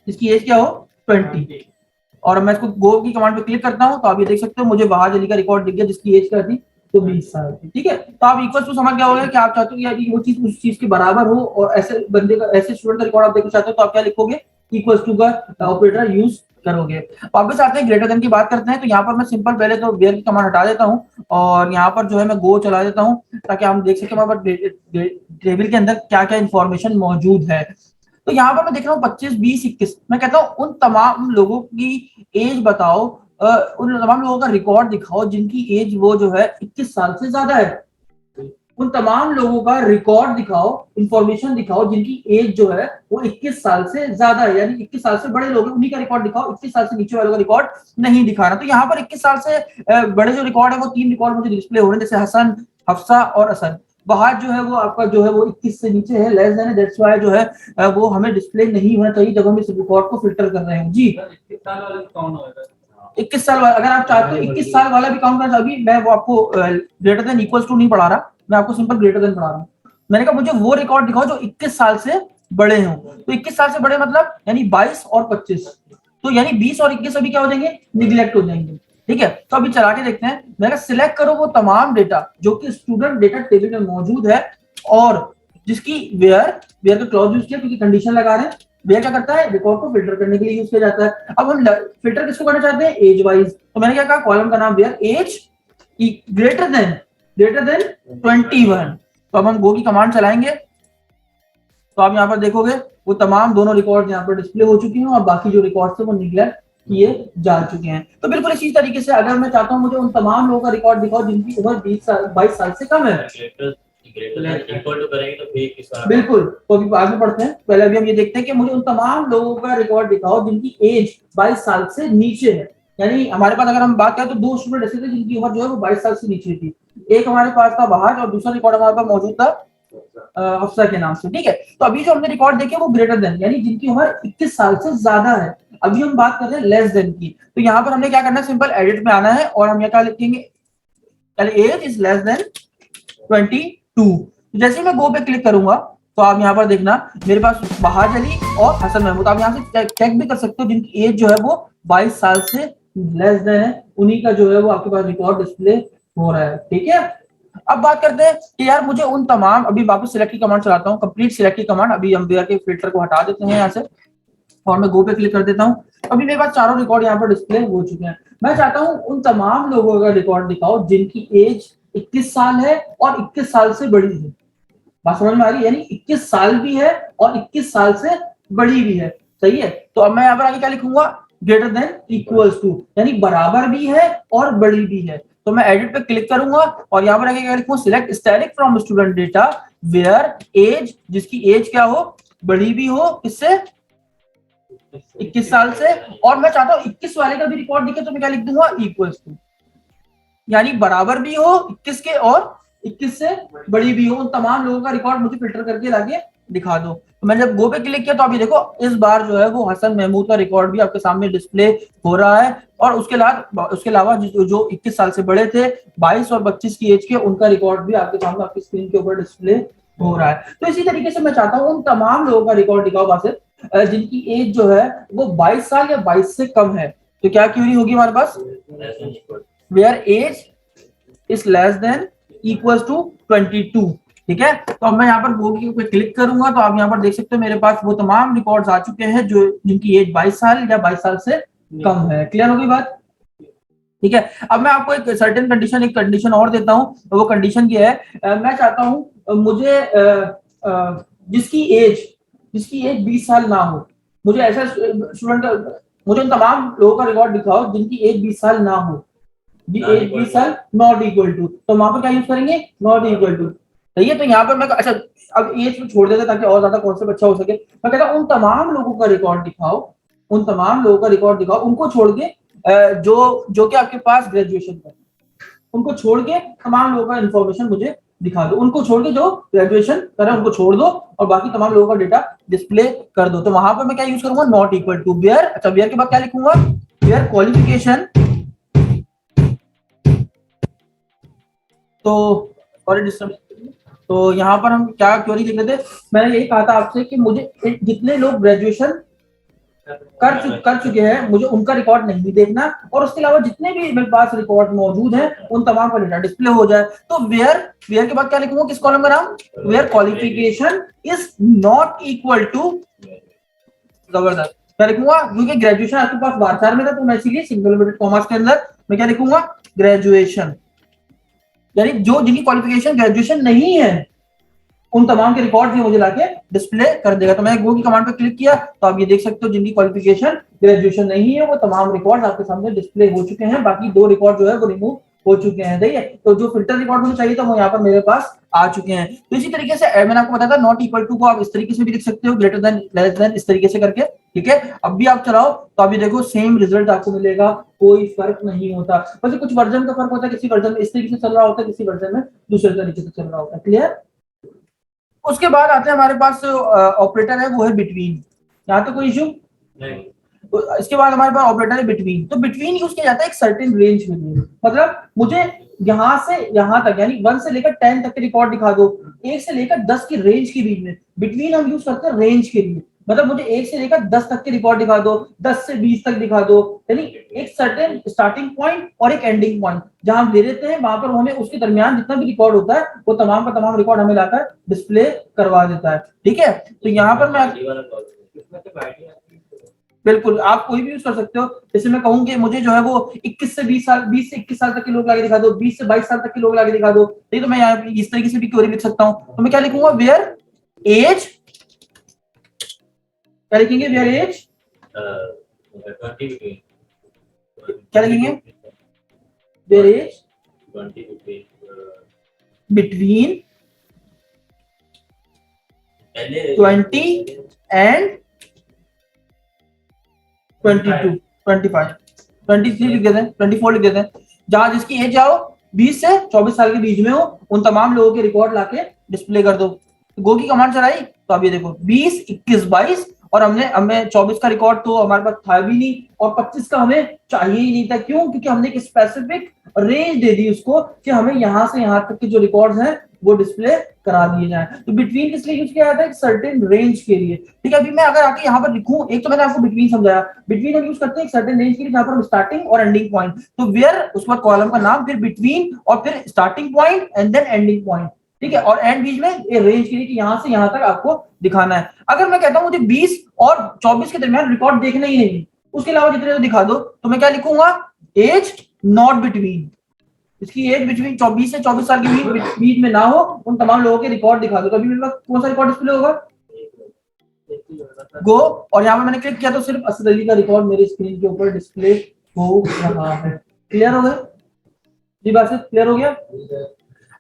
जिसकी एज क्या हो 20। और मैं इसको गो की कमांड पे क्लिक करता हूं तो आप ये देख सकते हो मुझे बहार अली का रिकॉर्ड दिख गया जिसकी एज क्या थी तो 20 साल थी। ठीक है, तो आप इक्वल टू समझ गया होगा कि आप चाहते हो यार वो चीज उस चीज के बराबर हो और ऐसे बंदे का ऐसे स्टूडेंट का रिकॉर्ड आप देखना चाहते हो तो आप क्या लिखोगे? इक्वल टू का ऑपरेटर यूज करोगे। वापस आते हैं ग्रेटर देन की बात करते हैं। तो यहाँ पर मैं सिंपल पहले तो वेयर की कमांड हटा देता हूँ और यहाँ पर जो है मैं गो चला देता हूँ ताकि हम देख सकें वहां पर टेबल के अंदर क्या क्या इंफॉर्मेशन मौजूद है। तो यहाँ पर मैं देख रहा हूँ 25, 20, 21। मैं कहता हूँ उन तमाम लोगों की एज बताओ, उन तमाम लोगों का रिकॉर्ड दिखाओ जिनकी एज वो जो है 21 साल से ज्यादा है। उन तमाम लोगों का रिकॉर्ड दिखाओ, इंफॉर्मेशन दिखाओ जिनकी एज जो है वो 21 साल से ज्यादा है, यानी 21 साल से बड़े लोग हैं उन्हीं का रिकॉर्ड दिखाओ, 21 साल से नीचे वालों का रिकॉर्ड नहीं दिखाना। तो यहाँ पर 21 साल से बड़े जो रिकॉर्ड है वो 3 रिकॉर्ड मुझे डिस्प्ले हो रहे हैं, जैसे हसन, हफ्सा और असन। बाहर जो है वो आपका जो है वो 21 से नीचे है, लेस देन है, दैट्स व्हाई जो है वो हमें डिस्प्ले नहीं होना चाहिए जब हम इस रिकॉर्ड को फिल्टर कर रहे हैं। जी 21 साल वाला अगर आप चाहते हो 21 साल वाला भी काउंट करना चाहिए। मैं वो आपको ग्रेटर देन इक्वल्स टू नहीं पढ़ा रहा, मैं आपको सिंपल ग्रेटर देन पढ़ा रहा हूँ। मैंने कहा मुझे वो रिकॉर्ड दिखाओ जो 21 साल से बड़े हों। तो 21 साल से बड़े मतलब यानी 22 और 25, तो यानी 20 और 21 अभी क्या हो जाएंगे? निगलेक्ट हो जाएंगे। ठीक है, तो अभी चला के देखते हैं। मैंने सिलेक्ट करो वो तमाम डेटा जो कि स्टूडेंट डेटा टेबल में मौजूद है और जिसकी वेयर वेयर का क्लॉज यूज किया क्योंकि कंडीशन लगा रहे हैं। वेयर क्या करता है? रिकॉर्ड को फिल्टर करने के लिए यूज किया जाता है। अब हम फिल्टर किसको करना चाहते हैं? Age wise. तो मैंने क्या कहा? कॉलम का नाम वेयर एज ग्रेटर देन 21। तो अब हम गो की कमांड चलाएंगे तो आप यहाँ पर देखोगे वो तमाम दोनों रिकॉर्ड यहाँ पर डिस्प्ले हो चुके हैं और बाकी जो रिकॉर्ड थे वो निगलेक्ट किए जा चुके हैं। तो बिल्कुल इसी तरीके से अगर मैं चाहता हूँ मुझे उन तमाम लोगों का रिकॉर्ड दिखाओ जिनकी उम्र 20 साल 22 साल से कम है। बिल्कुल, तो अभी बाद में पढ़ते हैं। पहले अभी हम ये देखते हैं कि मुझे उन तमाम लोगों का रिकॉर्ड दिखाओ जिनकी एज 22 साल से नीचे है। यानी हमारे पास अगर हम बात करें तो 2 स्टूडेंट ऐसे थे जिनकी उम्र जो है वो 22 साल से नीचे थी। एक हमारे पास था बहार और दूसरा रिकॉर्ड हमारे पास मौजूद था अफसर के नाम से। ठीक है, तो अभी जो हमने रिकॉर्ड देखे वो ग्रेटर देन यानी जिनकी उम्र 21 साल से ज्यादा है। अभी हम बात कर रहे हैं लेस देन की। तो यहाँ पर हमने क्या करना है? सिंपल एडिट में आना है और हम यहाँ क्या लिखेंगे? Age is less than 22। जैसे मैं गो पे क्लिक करूंगा तो आप यहाँ पर देखना मेरे पास बहार अली और हसन महमूद। आप यहाँ से चेक भी कर सकते हो जिनकी एज जो है वो 22 साल से लेस देन है, उन्हीं का जो है वो आपके पास रिकॉर्ड डिस्प्ले हो रहा है। ठीक है, अब बात करते हैं कि यार मुझे उन तमाम, अभी वापस सिलेक्ट की कमांड चलाता हूँ, कंप्लीट सिलेक्ट की कमांड। अभी हम वेयर के फिल्टर को हटा देते हैं यहाँ से और मैं गो पे क्लिक कर देता हूँ। अभी मेरे पास चारों रिकॉर्ड यहाँ पर डिस्प्ले हो चुके हैं। मैं चाहता हूँ उन तमाम लोगों का रिकॉर्ड दिखाओ जिनकी एज 21 साल है और 21 साल से बड़ी है। बात समझ में आ रही है? यानी 21 साल भी है और 21 साल से बड़ी भी है। सही है, तो अब मैं यहाँ पर आगे क्या लिखूंगा? ग्रेटर देन इक्वल्स टू, यानी बराबर भी है और बड़ी भी है। तो मैं एडिट पे क्लिक करूंगा और यहाँ पर आगे क्या लिखूंगा? Select static from student data where age जिसकी एज क्या हो? बड़ी भी हो किससे? 21 साल से। और मैं चाहता हूँ 21 वाले का भी रिकॉर्ड दिखे तो मैं क्या लिख दूंगा? इक्वल्स टू, यानी बराबर भी हो 21 के और 21 से बड़ी भी हो। उन तमाम लोगों का रिकॉर्ड मुझे फिल्टर करके लाके दिखा दो। तो मैंने जब गो पे क्लिक किया तो अभी देखो इस बार जो है वो हसन महमूद का रिकॉर्ड भी आपके सामने डिस्प्ले हो रहा है और उसके अलावा जो 21 साल से बड़े थे 22 और 25 की एज के, उनका रिकॉर्ड भी आपके सामने आपकी स्क्रीन के ऊपर डिस्प्ले हो रहा है। तो इसी तरीके से मैं चाहता हूँ उन तमाम लोगों का रिकॉर्ड दिखाओ बासित जिनकी एज जो है वो 22 साल या 22 से कम है। तो क्या क्वेरी होगी हमारे पास? Where age is less than equals to 22। ठीक है, तो अब मैं यहाँ पर गो पे क्लिक करूंगा तो आप यहाँ पर देख सकते हो मेरे पास वो तमाम रिकॉर्ड्स आ चुके हैं जो जिनकी एज 22 साल या 22 साल से कम है। क्लियर हो गई बात? ठीक है, अब मैं आपको एक सर्टेन कंडीशन, एक कंडीशन और देता हूँ। वो कंडीशन क्या है? मैं चाहता हूँ मुझे जिसकी एज 20 साल ना हो, मुझे ऐसा स्टूडेंट, मुझे उन तमाम लोगों का रिकॉर्ड दिखाओ जिनकी एज 20 साल ना हो। एज 20 साल नॉट इक्वल टू, तो वहां पर क्या यूज करेंगे, नॉट इक्वल टू। सही है, तो यहाँ पर मैं अच्छा अब एज को छोड़ देते ताकि और ज्यादा कॉन्सेप्ट अच्छा हो सके। मैं कहता हूँ उन तमाम लोगों का रिकॉर्ड दिखाओ, उन तमाम लोगों का रिकॉर्ड दिखाओ, उनको छोड़ के जो जो कि आपके पास ग्रेजुएशन कर, उनको छोड़ के तमाम लोगों का इन्फॉर्मेशन मुझे दिखा दो, उनको छोड़ के जो ग्रेजुएशन करे उनको छोड़ दो और बाकी तमाम लोगों का डेटा डिस्प्ले कर दो। तो वहां पर मैं क्या यूज करूंगा, नॉट इक्वल टू वेयर। अच्छा वेयर के बाद क्या लिखूंगा, वेयर क्वालिफिकेशन, तो सॉरी डिस्टर्ब, तो यहाँ पर हम क्या क्वेरी लिख रहे थे, मैंने यही कहा था आपसे कि मुझे जितने लोग ग्रेजुएशन कर चुके हैं मुझे उनका रिकॉर्ड नहीं देखना, और उसके अलावा जितने भी मेरे पास रिकॉर्ड मौजूद हैं उन तमाम का डेटा डिस्प्ले हो जाए। तो वेयर, वेयर के बाद क्या लिखूंगा, किस कॉलम का नाम, where qualification is not equal to, जबरदस्त, क्या लिखूंगा, क्योंकि ग्रेजुएशन आपके पास वारसार में था तो मैं इसीलिए सिंगल इन्वर्टेड कॉमास के अंदर मैं क्या लिखूंगा, ग्रेजुएशन, यानी जो जिनकी क्वालिफिकेशन ग्रेजुएशन नहीं है उन तमाम के रिकॉर्ड मुझे लाके डिस्प्ले कर देगा। तो मैंने गो की कमांड पे क्लिक किया तो आप ये देख सकते हो जिनकी क्वालिफिकेशन ग्रेजुएशन नहीं है वो तमाम रिकॉर्ड आपके सामने डिस्प्ले हो चुके हैं, बाकी दो रिकॉर्ड जो है वो रिमूव हो चुके हैं। सही है, तो जो फिल्टर रिकॉर्ड मुझे चाहिए था वो यहाँ पर मेरे पास आ चुके हैं। तो इसी तरीके से मैंने आपको बताया था नॉट इक्वल टू को आप इस तरीके से भी लिख सकते हो, ग्रेटर देन, लेस देन, इस तरीके से करके। ठीक है, अब भी आप चलाओ तो अभी देखो सेम रिजल्ट आपको मिलेगा, कोई फर्क नहीं होता, बस कुछ वर्जन का फर्क होता है, किसी वर्जन में इस तरीके से चल रहा होता है, किसी वर्जन में दूसरे तरीके से चल रहा होता है। क्लियर। उसके बाद आते हैं हमारे पास ऑपरेटर है वो है बिटवीन, यहाँ तो कोई इशू नहीं। तो इसके बाद हमारे पास ऑपरेटर है बिटवीन, तो बिटवीन यूज किया जाता है एक सर्टेन रेंज के लिए, मतलब मुझे यहाँ से यहाँ तक यानी 1 से लेकर 10 तक के रिकॉर्ड दिखा दो, 1 से लेकर 10 की रेंज के बीच में, बिटवीन हम यूज करते हैं रेंज के लिए, मतलब मुझे 1 से लेकर 10 तक के रिकॉर्ड दिखा दो, 10 से 20 तक दिखा दो, यानी एक सर्टेन स्टार्टिंग पॉइंट और एक एंडिंग पॉइंट जहां हम दे देते हैं, वहां पर हमें उसके दरमियान जितना भी रिकॉर्ड होता है वो तमाम का तमाम रिकॉर्ड हमें लाकर डिस्प्ले करवा देता है। ठीक है, तो यहाँ पर मैं बिल्कुल आप कोई भी यूज कर सकते हो, जैसे मैं कहूँ कि मुझे जो है वो 21 से 20 साल, 20 से 21 साल तक के लोग लाके दिखा दो, 20 से 22 साल तक के लोग लाके दिखा दो, नहीं तो मैं यहाँ इस तरीके से भी क्वेरी लिख सकता हूँ। तो मैं क्या लिखूंगा, वेयर एज, क्या लिखेंगे, वेयर एज, क्या लिखेंगे, वेयर एज बिटवीन 20 एंड 22, 25, 23 लिख देते हैं, 24 लिख देते हैं, जहां जिसकी एज आओ 20 से 24 साल के बीच में हो उन तमाम लोगों के रिकॉर्ड लाके डिस्प्ले कर दो। गो की कमांड चलाई तो अब ये देखो 20, 21, 22 और हमें 24 का रिकॉर्ड तो हमारे पास था भी नहीं और 25 का हमें चाहिए ही नहीं था। क्यों? क्योंकि हमने एक स्पेसिफिक रेंज दे दी उसको कि हमें यहाँ से यहाँ तक के जो रिकॉर्ड्स हैं वो डिस्प्ले करा दिए जाए। तो बिटवीन किस लिए यूज किया जाता है? एक सर्टेन रेंज के लिए। ठीक है, अभी मैं अगर आके यहाँ पर लिखूं, एक तो मैंने आपको बिटवीन समझाया, बिटवीन हम यूज करते हैं एक सर्टेन रेंज के लिए जहां पर हम स्टार्टिंग और एंडिंग पॉइंट, तो वेयर उस पर कॉलम का नाम, फिर बिटवीन और फिर starting point and then ending point. ठीक है, और एंड बीच में ये रेंज के लिए कि यहां से यहां तक आपको दिखाना है। अगर मैं कहता हूं मुझे 20 और 24 के दरमियान रिकॉर्ड देखना ही नहीं, उसके अलावा जितने तो दिखा दो, तो मैं क्या लिखूंगा, एज नॉट बिटवीन, इसकी एज बिटवीन 24 से 24 साल के बीच में ना हो, उन तमाम लोगों के रिकॉर्ड दिखा दो। तो अभी मेरे पास कौन सा रिकॉर्ड डिस्प्ले होगा, गो, और यहाँ पे मैंने क्लिक किया तो सिर्फ असद अली का रिकॉर्ड मेरे स्क्रीन के ऊपर डिस्प्ले हो रहा है। क्लियर हो गया जी, बात क्लियर हो गया।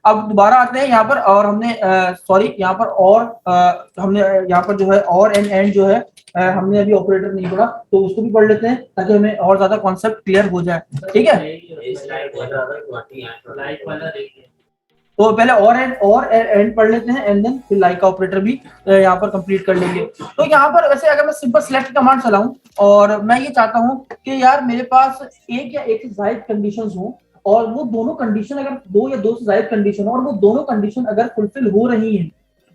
अब दोबारा आते हैं यहाँ पर, और हमने सॉरी यहाँ पर और हमने यहाँ पर जो है और एंड जो है हमने अभी ऑपरेटर नहीं पढ़ा, तो उसको भी पढ़ लेते हैं ताकि हमें और ज्यादा कॉन्सेप्ट क्लियर हो जाए। ठीक है, तो पहले और एंड पढ़ लेते हैं एंड देन फिर लाइक का ऑपरेटर भी यहाँ पर कंप्लीट कर लेंगे। तो यहाँ पर वैसे अगर मैं सिंपल सिलेक्ट कमांड चलाऊं और मैं ये चाहता हूँ कि यार मेरे पास एक या एक से ज्यादा कंडीशंस हो और वो दोनों कंडीशन अगर दो या दो से ज्यादा कंडीशन हो और वो दोनों कंडीशन अगर फुलफिल हो रही है,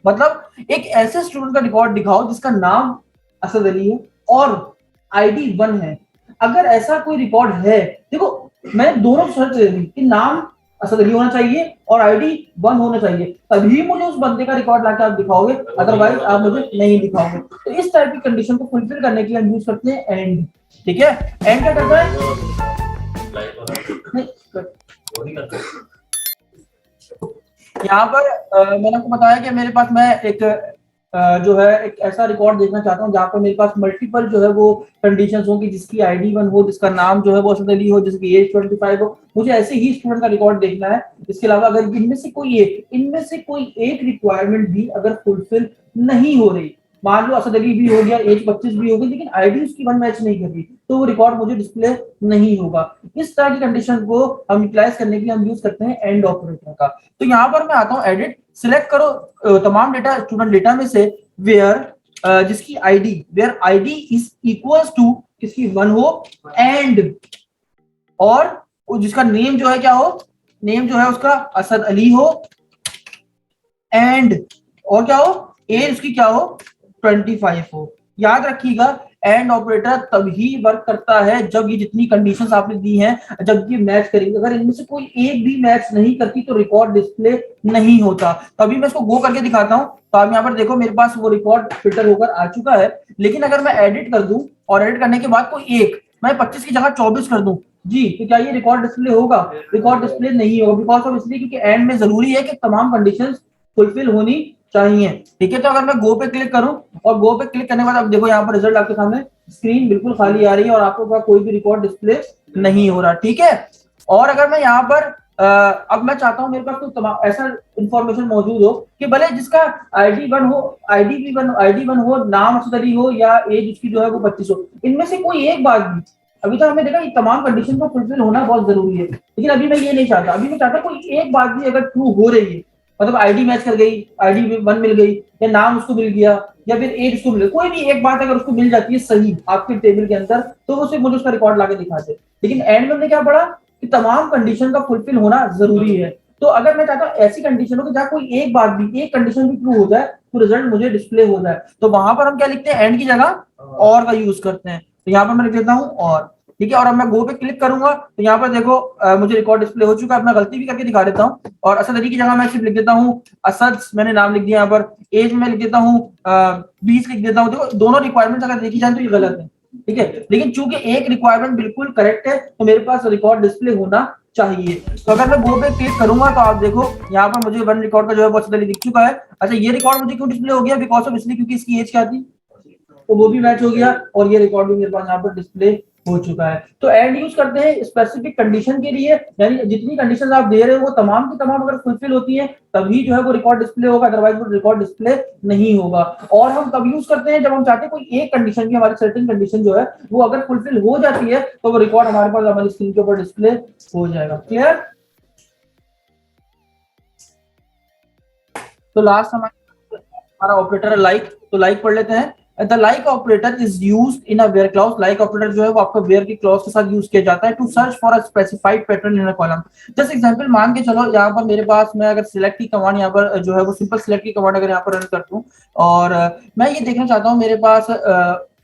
मतलब एक ऐसे स्टूडेंट का रिकॉर्ड दिखाओ जिसका नाम असद अली है और आईडी 1 है। अगर ऐसा कोई रिकॉर्ड है, देखो मैं दोनों सर्च दे दी कि नाम असद अली होना चाहिए और आईडी 1 होना चाहिए, तभी मुझे उस बंदे का रिकॉर्ड लाके आप दिखाओगे, अदरवाइज आप मुझे नहीं दिखाओगे। तो इस टाइप की कंडीशन को फुलफिल करने के लिए हम यूज करते हैं एंड। ठीक है, एंड क्या करता है, यहाँ पर मैंने आपको बताया कि मेरे पास मैं एक जो है एक ऐसा रिकॉर्ड देखना चाहता हूँ जहाँ पर मेरे पास मल्टीपल जो है वो कंडीशंस हो कि जिसकी आईडी 1 हो, जिसका नाम जो है वो असद अली हो, जिसकी एज 25 हो। मुझे ऐसे ही स्टूडेंट का रिकॉर्ड देखना है। इसके अलावा अगर इनमें से कोई एक रिक्वायरमेंट भी अगर फुलफिल नहीं हो रही, मान लो असद अली भी हो गया, एज 25 भी हो गई, लेकिन आईडी उसकी 1 मैच नहीं कर रही, तो वो रिकॉर्ड मुझे डिस्प्ले नहीं होगा। इस तरह की कंडीशन को हम यूटिलाइज करने के लिए हम यूज करते हैं एंड ऑपरेटर का। तो यहाँ पर मैं आता हूँ एडिट, सिलेक्ट करो तमाम डेटा स्टूडेंट डेटा में से वेयर जिसकी आईडी इज इक्वल्स टू किसकी 1 हो, एंड और जिसका नेम जो है क्या हो, नेम जो है उसका असद अली हो, एंड और क्या हो, एज उसकी क्या हो 25 हो। याद रखिएगा एंड ऑपरेटर तभी वर्क करता है जब ये जितनी कंडीशंस आपने दी हैं जब ये मैच करेंगे। अगर इनमें से कोई एक भी मैच नहीं करती तो रिकॉर्ड डिस्प्ले नहीं होता। तो अभी मैं इसको गो करके दिखाता हूं। तो आप यहाँ पर देखो मेरे पास वो रिकॉर्ड फिल्टर होकर आ चुका है। लेकिन अगर मैं एडिट कर दूं और एडिट करने के बाद कोई एक, मैं 25 की जगह 24 कर दूं जी, तो क्या ये रिकॉर्ड डिस्प्ले होगा? रिकॉर्ड डिस्प्ले नहीं होगा। बिकॉज ऑफ इसलिए क्योंकि एंड में जरूरी है कि तमाम कंडीशंस फुलफिल होनी चाहिए। ठीक है, तो अगर मैं गो पे क्लिक करूं और गो पे क्लिक करने के बाद अब देखो यहाँ पर रिजल्ट आपके सामने स्क्रीन बिल्कुल खाली आ रही है और आपको पास कोई भी रिकॉर्ड डिस्प्ले नहीं हो रहा। ठीक है, और अगर मैं यहाँ पर अब मैं चाहता हूं मेरे पास कोई तमाम ऐसा इंफॉर्मेशन मौजूद हो कि भले जिसका आईडी वन हो, नाम असद अली हो या एज उसकी जो है वो 25 हो, इनमें से कोई एक बात भी, अभी तो हमने देखा ये तमाम कंडीशन को फुलफिल होना बहुत जरूरी है, लेकिन अभी मैं ये नहीं चाहता। अभी मैं चाहता कोई एक बात भी अगर ट्रू हो रही है, मतलब आईडी मैच कर गई, आईडी 1 मिल गई, या नाम उसको मिल गया, या फिर एज उसको मिल गई, कोई भी एक बात अगर उसको मिल जाती है सही आपके टेबल के अंदर, तो वो सिर्फ मुझे उसका रिकॉर्ड लाके दिखा दे। लेकिन एंड में हमने क्या पढ़ा कि तमाम कंडीशन का फुलफिल होना जरूरी है। तो अगर मैं चाहता हूँ ऐसी कंडीशन हो कि जहाँ कोई एक बात भी, एक कंडीशन भी ट्रू हो जाए तो रिजल्ट मुझे डिस्प्ले हो जाए, तो वहां पर हम क्या लिखते हैं, एंड की जगह और का यूज करते हैं। तो यहाँ पर मैं लिख देता हूँ और। ठीक है, और अब मैं गो पे क्लिक करूंगा तो यहाँ पर देखो मुझे रिकॉर्ड डिस्प्ले हो चुका है। मैं गलती भी करके दिखा देता हूँ, और असद अली की जगह मैं सिर्फ लिख देता हूँ असद, मैंने नाम लिख दिया। यहाँ पर एज में लिख देता हूँ 20 लिख देता हूँ। देखो दोनों रिक्वायरमेंट अगर देखी जाए तो ये गलत है। ठीक है, लेकिन चूंकि एक रिक्वायरमेंट बिल्कुल करेक्ट है तो मेरे पास रिकॉर्ड डिस्प्ले होना चाहिए। तो अगर मैं गो पे क्लिक करूंगा तो आप देखो यहाँ पर मुझे 1 रिकॉर्ड का जो है वो असद अली दिख चुका है। अच्छा, ये रिकॉर्ड मुझे क्यों डिस्प्ले हो गया? बिकॉज ऑफ इसलिए क्योंकि इसकी एज क्या थी, तो वो भी मैच हो गया और ये रिकॉर्ड भी मेरे पास यहाँ पर डिस्प्ले हो चुका है। तो एंड यूज करते हैं स्पेसिफिक कंडीशन के लिए, यानी जितनी कंडीशन आप दे रहे हो वो तमाम की तमाम अगर फुलफिल होती है तभी जो है वो रिकॉर्ड डिस्प्ले होगा, अदरवाइज वो रिकॉर्ड डिस्प्ले नहीं होगा। और हम कब यूज करते हैं? जब हम चाहते हैं कोई एक कंडीशन की, हमारी सर्टेन कंडीशन जो है वो अगर फुलफिल हो जाती है तो वो रिकॉर्ड हमारे पास हमारी स्क्रीन के ऊपर डिस्प्ले हो जाएगा। क्लियर? तो लास्ट हमारा ऑपरेटर है लाइक, तो लाइक पढ़ लेते हैं। The like operator is used in a where clause. Like operator जो है वो आपका वेयर की क्लॉज के साथ यूज किया जाता है to search for a specified pattern in a column. Just example मान के चलो, यहाँ पर मेरे पास मैं अगर सिलेक्ट की कमांड यहाँ पर जो है वो सिंपल सिलेक्ट की कमांड अगर यहाँ पर रन करता हूँ और मैं ये देखना चाहता हूँ मेरे पास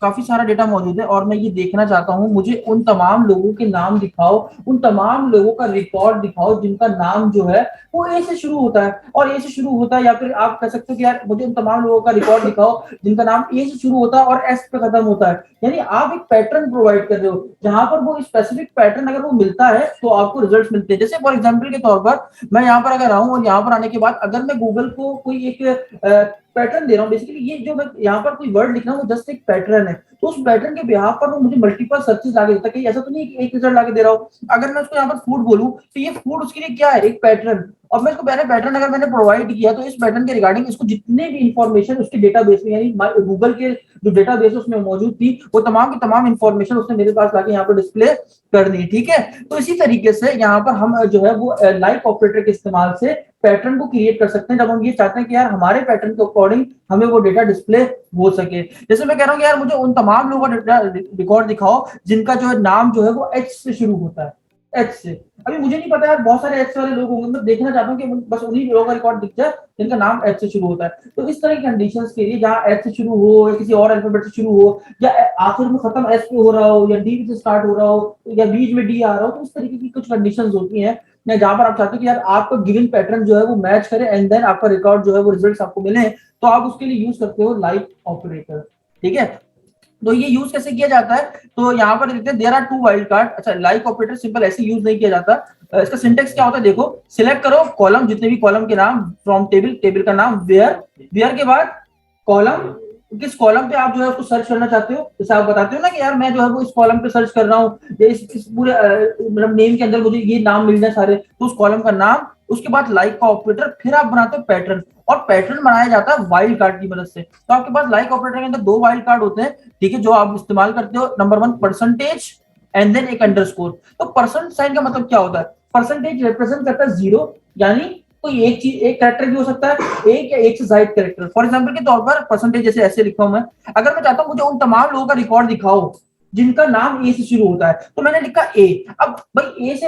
काफी सारा डेटा मौजूद है और मैं ये देखना चाहता हूँ मुझे उन तमाम लोगों के नाम दिखाओ, उन तमाम लोगों का रिकॉर्ड दिखाओ जिनका नाम जो है वो ए से शुरू होता है और ए से शुरू होता है, या फिर आप कह सकते हो कि यार मुझे उन तमाम लोगों का रिकॉर्ड दिखाओ जिनका नाम ए से शुरू होता है और एस पे खत्म होता है। यानी आप एक पैटर्न प्रोवाइड कर रहे हो जहां पर वो स्पेसिफिक पैटर्न अगर वो मिलता है तो आपको रिजल्ट मिलते हैं। जैसे फॉर एग्जाम्पल के तौर पर मैं यहाँ पर अगर आऊं और यहाँ पर आने के बाद अगर मैं गूगल को कोई एक पैटर्न दे रहा हूँ, बेसिकली ये जो मैं यहाँ पर कोई वर्ड लिख रहा हूँ वो जस्ट एक पैटर्न है, तो उस पैटर्न के बिहाफ पर वो मुझे मल्टीपल सर्चेस लाके देता है। कहीं ऐसा तो नहीं कि एक रिजल्ट लाके दे रहा हूँ। अगर मैं उसको यहाँ पर फूड बोलूँ तो ये फूड उसके लिए क्या है, एक पैटर्न। और मैं इसको पहले पैटर्न अगर मैंने प्रोवाइड किया तो इस पैटर्न के रिगार्डिंग इसको जितने भी इंफॉर्मेशन उसके डेटाबेस में, यानी गूगल के जो डेटाबेस उसमें मौजूद थी वो तमाम की तमाम इंफॉर्मेशन उसने मेरे पास लाके यहाँ पर डिस्प्ले कर दी। ठीक है, तो इसी तरीके से यहाँ पर हम जो है वो लाइक ऑपरेटर के इस्तेमाल से पैटर्न को क्रिएट कर सकते हैं जब हम ये चाहते हैं कि यार हमारे पैटर्न के अकॉर्डिंग हमें वो डेटा डिस्प्ले हो सके। जैसे मैं कह रहा हूँ कि यार मुझे उन तमाम लोगों का डेटा रिकॉर्ड दिखाओ जिनका जो है नाम जो है वो एच से शुरू होता है, एच से। अभी मुझे नहीं पता यार, बहुत सारे एच वाले लोग होंगे, मैं देखना चाहता हूँ कि बस उन्हीं लोगों का रिकॉर्ड दिख जाए जिनका नाम एच से शुरू होता है। तो इस तरह की कंडीशंस के लिए जहाँ एच से शुरू हो या किसी और अल्फाबेट से शुरू हो या आखिर में खत्म एस पे हो रहा हो या डी से स्टार्ट हो रहा हो या बीच में डी आ रहा हो, तो इस तरीके की कुछ कंडीशंस होती हैं जहां पर आप चाहते हो कि यार आपका गिवन पैटर्न जो है वो मैच करे एंड देन आपका रिकॉर्ड जो है वो रिजल्ट्स आपको मिले, तो आप उसके लिए यूज करते हो लाइक ऑपरेटर। ठीक है, तो ये यूज कैसे किया जाता है? तो यहाँ पर देखते हैं there are two wild card. अच्छा, लाइक ऑपरेटर सिंपल ऐसे यूज नहीं किया जाता। इसका सिंटेक्स क्या होता है देखो, सिलेक्ट करो कॉलम, जितने भी कॉलम के नाम फ्रॉम टेबल, टेबल का नाम वेयर, वेयर के बाद कॉलम, किस कॉलम पे आप जो है उसको सर्च करना चाहते हो, जैसे आप बताते हो ना कि यार मैं जो है वो इस कॉलम पे सर्च कर रहा हूँ, या इस पूरे मतलब नेम के अंदर मुझे ये नाम मिल जाए सारे, तो उस कॉलम का नाम, उसके बाद लाइक का ऑपरेटर, फिर आप बनाते हो पैटर्न, और पैटर्न बनाया जाता है वाइल्ड कार्ड की मदद से। तो आपके पास लाइक ऑपरेटर के अंदर दो वाइल्ड कार्ड होते हैं, ठीक है, जो आप इस्तेमाल करते हो। Number one percentage and then एक अंडरस्कोर। तो परसेंट साइन का मतलब क्या होता है? परसेंटेज रिप्रेजेंट करता है जीरो, यानी कोई एक चीज, एक कैरेक्टर भी हो सकता है, एक या एक से ज्यादा कैरेक्टर। फॉर एग्जांपल के तौर पर परसेंटेज जैसे ऐसे लिखा हूं मैं, अगर मैं चाहता हूं मुझे उन तमाम लोगों का रिकॉर्ड दिखाओ जिनका नाम ए से शुरू होता है, तो मैंने लिखा ए। अब भाई ए से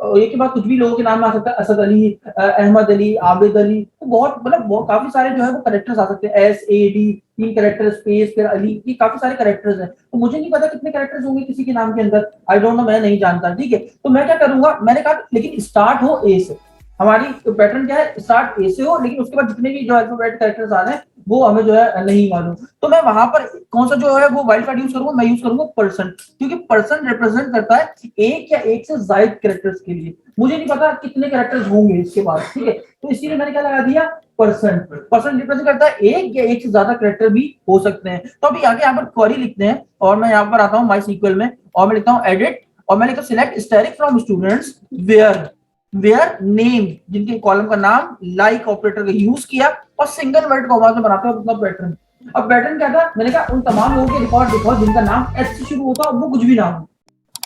ए के बाद कुछ भी लोगों के नाम आ सकता है, असद अली, अहमद अली, आबिद अली, तो बहुत मतलब बहुत काफी सारे जो है वो करेक्टर्स आ सकते हैं, एस ए डी, तीन करेक्टर, स्पेस, फिर अली, ये काफी सारे करेक्टर्स हैं। तो मुझे नहीं पता कितने करेक्टर्स होंगे किसी के नाम के अंदर, आई डोंट नो, मैं नहीं जानता, ठीक है। तो मैं क्या करूंगा, मैंने कहा लेकिन स्टार्ट हो ए से, हमारी पैटर्न क्या है, स्टार्ट ए से हो, लेकिन उसके बाद जितने भी जो अल्फाबेट कैरेक्टर्स आ रहे हैं वो हमें जो है नहीं मालूम। तो मैं वहां पर कौन सा जो है वो वाइल्ड कार्ड यूज करूंगा, मैं यूज करूंगा परसेंट, क्योंकि परसेंट रिप्रेजेंट करता है एक या एक से ज्यादा कैरेक्टर्स के लिए। मुझे नहीं पता कितने कैरेक्टर्स होंगे इसके बाद, ठीक है, तो इसीलिए मैंने क्या लगा दिया, परसेंट। परसेंट रिप्रेजेंट करता है एक या एक से ज्यादा कैरेक्टर भी हो सकते हैं। तो अभी आगे यहाँ पर क्वेरी लिखते हैं, और मैं यहाँ पर आता हूँ माई सीक्वल में, और मैं लिखता हूँ एडिट, और मैं लिखता हूँ select static from students where where name, जिनके कॉलम का नाम लाइक ऑपरेटर का यूज किया, और सिंगल वर्ड कॉमा से बनाते हैं अपना पैटर्न। अब पैटर्न क्या था, मैंने कहा उन तमाम लोगों के रिकॉर्ड दिखाओ जिनका नाम एच से शुरू होता है, वो कुछ भी नाम हो,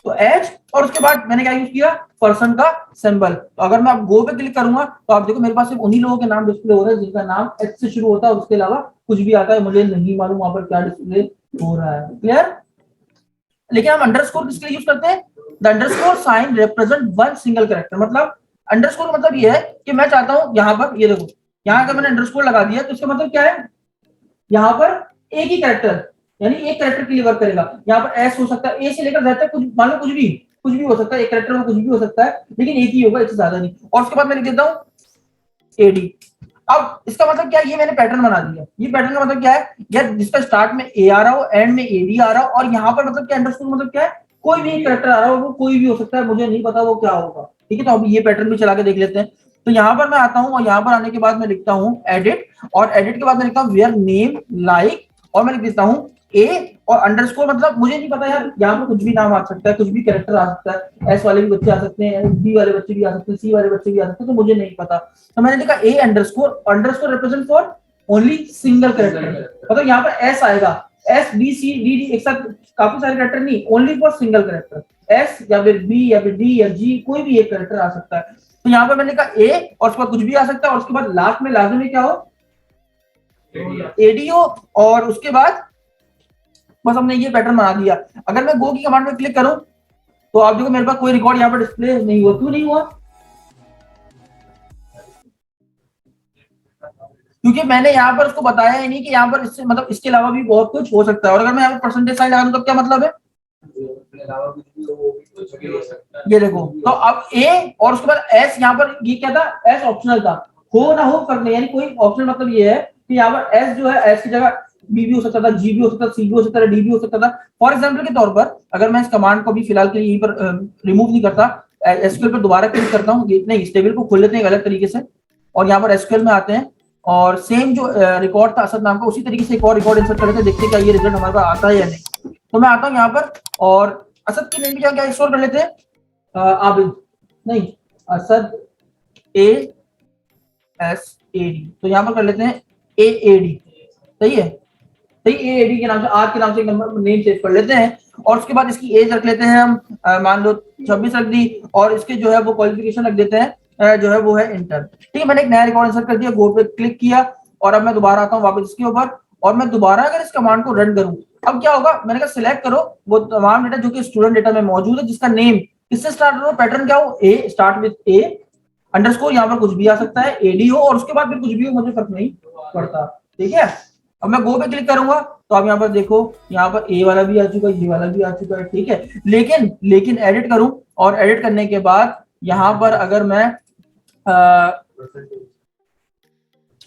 तो एच, और उसके बाद मैंने क्या यूज किया, पर्सन का सिंबल। तो अगर मैं अब गो पे क्लिक करूंगा तो आप देखो मेरे पास सिर्फ उन्हीं लोगों के नाम डिस्प्ले हो रहे हैं जिनका नाम एच से शुरू होता है, उसके अलावा कुछ भी आता है मुझे नहीं मालूम वहां पर क्या डिस्प्ले हो रहा है। क्लियर? लेकिन हम अंडरस्कोर किसके लिए यूज करते हैं? The underscore sign represent one single character. मतलब अंडरस्कोर मतलब ये है कि मैं चाहता हूं यहां पर, ये देखो यहां अगर मैंने अंडरस्कोर लगा दिया तो इसका मतलब क्या है, यहाँ पर एक ही कैरेक्टर, यानी एक कैरेक्टर के लिए वर्क करेगा। यहाँ पर एस हो सकता है, ए से लेकर जेड तक, कुछ मान लो कुछ भी हो सकता है, एक कैरेक्टर में कुछ भी हो सकता है, लेकिन एक ही होगा, इससे ज्यादा नहीं। और उसके बाद मैं लिख देता हूँ एडी। अब इसका मतलब क्या है, ये मैंने पैटर्न बना दिया। ये पैटर्न का मतलब क्या है, यार जिसका स्टार्ट में ए आ रहा हो, एंड में एडी आ रहा हो, और यहाँ पर मतलब क्या, अंडरस्कोर मतलब क्या है, कोई भी एक कैरेक्टर आ रहा हो, वो कोई भी हो सकता है, मुझे नहीं पता वो क्या होगा, ठीक है। तो अभी ये पैटर्न भी चला के देख लेते हैं। तो यहाँ पर मैं आता हूँ, और यहाँ पर आने के बाद मैं लिखता हूँ एडिट, और एडिट के बाद मैं लिखता हूँ वेयर नेम लाइक, और मैं लिख देता हूँ ए, और अंडरस्कोर मतलब मुझे नहीं पता यार, यहाँ पर कुछ भी नाम आ सकता है, कुछ भी कैरेक्टर आ सकता है, एस वाले भी बच्चे आ सकते हैं, बी वाले बच्चे भी आ सकते हैं, सी वाले बच्चे भी आ सकते हैं, तो मुझे नहीं पता। तो मैंने लिखा A underscore, underscore represent for only single character, मतलब यहाँ पर एस आएगा, S B C D D एक साथ, काफी सारे कैरेक्टर नहीं, only for single character, S या फिर बी या फिर डी या जी, कोई भी एक कैरेक्टर आ सकता है। तो यहाँ पर मैंने कहा ए, और उसके बाद कुछ भी आ सकता है, और उसके बाद लास्ट में लाजमी क्या हो, एडीओ, और उसके बाद बस हमने ये पैटर्न बना दिया। अगर मैं गो की कमांड में क्लिक करूं तो आप देखो मेरे पास कोई रिकॉर्ड यहाँ पर डिस्प्ले नहीं हुआ। क्यों नहीं हुआ? क्योंकि मैंने यहाँ पर उसको बताया ही नहीं कि यहाँ पर इससे मतलब इसके अलावा भी बहुत कुछ हो सकता है। और अगर मैं यहाँ पर परसेंटेज साइन लगा दूं तो क्या मतलब है, ये देखो, तो अब ए और उसके बाद एस, यहाँ पर ये क्या था, एस ऑप्शनल था, हो ना हो फर्क नहीं, यानी कोई ऑप्शनल मतलब ये है कि यहाँ पर एस जो है, एस की जगह बी भी हो सकता था, जी भी हो सकता था, सी भी हो सकता था, डी भी हो सकता था। फॉर एग्जाम्पल के तौर पर अगर मैं इस कमांड को भी फिलहाल के लिए यहीं पर रिमूव नहीं करता, एसक्यूएल पर दोबारा क्लिक करता हूँ, नहीं इस टेबल को खोल लेते हैं एक अलग तरीके से, और यहाँ पर एसक्यूएल में आते हैं, और सेम जो रिकॉर्ड था असद नाम का, उसी तरीके से एक और रिकॉर्ड इंसर्ट कर लेते हैं, देखते हैं क्या ये रिजल्ट हमारे पास आता है या नहीं। तो मैं आता हूँ यहाँ पर, और असद की नेम की जगह क्या स्टोर कर लेते हैं, आबिद, नहीं, Asad A S A D, तो यहाँ पर कर लेते हैं ए ए डी, सही है, सही, ए ए डी के नाम से, आज के नाम से एक नंबर नेम सेव कर लेते हैं, और उसके बाद इसकी एज रख लेते हैं हम, मान लो 26 रख दी, और इसके जो है वो क्वालिफिकेशन रख देते हैं, जो है वो है इंटर। ठीक है, मैंने एक नया रिकॉर्ड इंसर्ट कर दिया, गो पे क्लिक किया, और अब मैं दोबारा आता हूँ वापस इसके ऊपर, और मैं दोबारा अगर इस कमांड को रन करूं, अब क्या होगा, मैंने कहा सिलेक्ट करो वो तमाम डेटा जो कि स्टूडेंट डेटा में मौजूद है, जिसका नेम किससे स्टार्ट हो, पैटर्न क्या हो, ए, स्टार्ट विद ए अंडरस्कोर, यहाँ पर कुछ भी आ सकता है, एडी हो, और उसके बाद फिर कुछ भी हो, मुझे फर्क नहीं पड़ता। ठीक है, अब मैं गो पे क्लिक करूंगा तो आप यहाँ पर देखो, यहाँ पर ए वाला भी आ चुका है, ये वाला भी आ चुका है, ठीक है। लेकिन लेकिन एडिट करूं, और एडिट करने के बाद यहाँ पर अगर मैं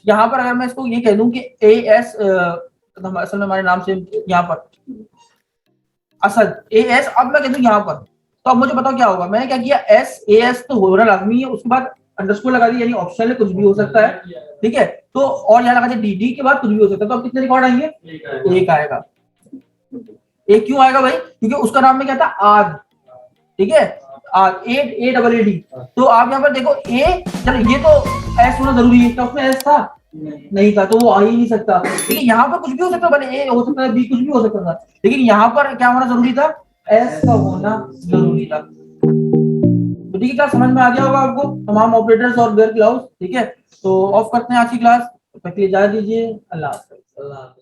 यहाँ पर अगर मैं इसको ये कह दूं कि ए एस, असल में हमारे नाम से यहाँ पर असद ए एस, अब मैं कह दूं यहाँ पर, तो अब मुझे बताओ क्या होगा। मैंने क्या किया, एस ए एस तो होना लाजमी है, उसके बाद अंडरस्कोर लगा दी यानी ऑप्शनल है, कुछ भी हो सकता है, ठीक है। तो और यहाँ लगा दिया डी, डी के बाद कुछ भी हो सकता है, तो अब कितने रिकॉर्ड आएंगे, एक आएगा। एक क्यों आएगा भाई, क्योंकि उसका नाम में क्या था, आग, ठीक है, आग, ए डबल ए डी। तो आप यहाँ पर देखो ए, चलो ये तो एस होना जरूरी है, क्या उसमें एस था, नहीं था, तो वो आ ही नहीं सकता। लेकिन यहाँ पर कुछ भी हो सकता है, भले ए हो सकता है, बी, कुछ भी हो सकता था, लेकिन यहाँ पर क्या होना जरूरी था, एस का होना जरूरी था। तो ठीक है, क्लास समझ में आ गया होगा आपको तमाम ऑपरेटर्स और वेयर क्लाउज, ठीक है। तो ऑफ करते हैं आज की क्लास, तब तक के लिए इजाजत दीजिए, अल्लाह हाफ़िज़।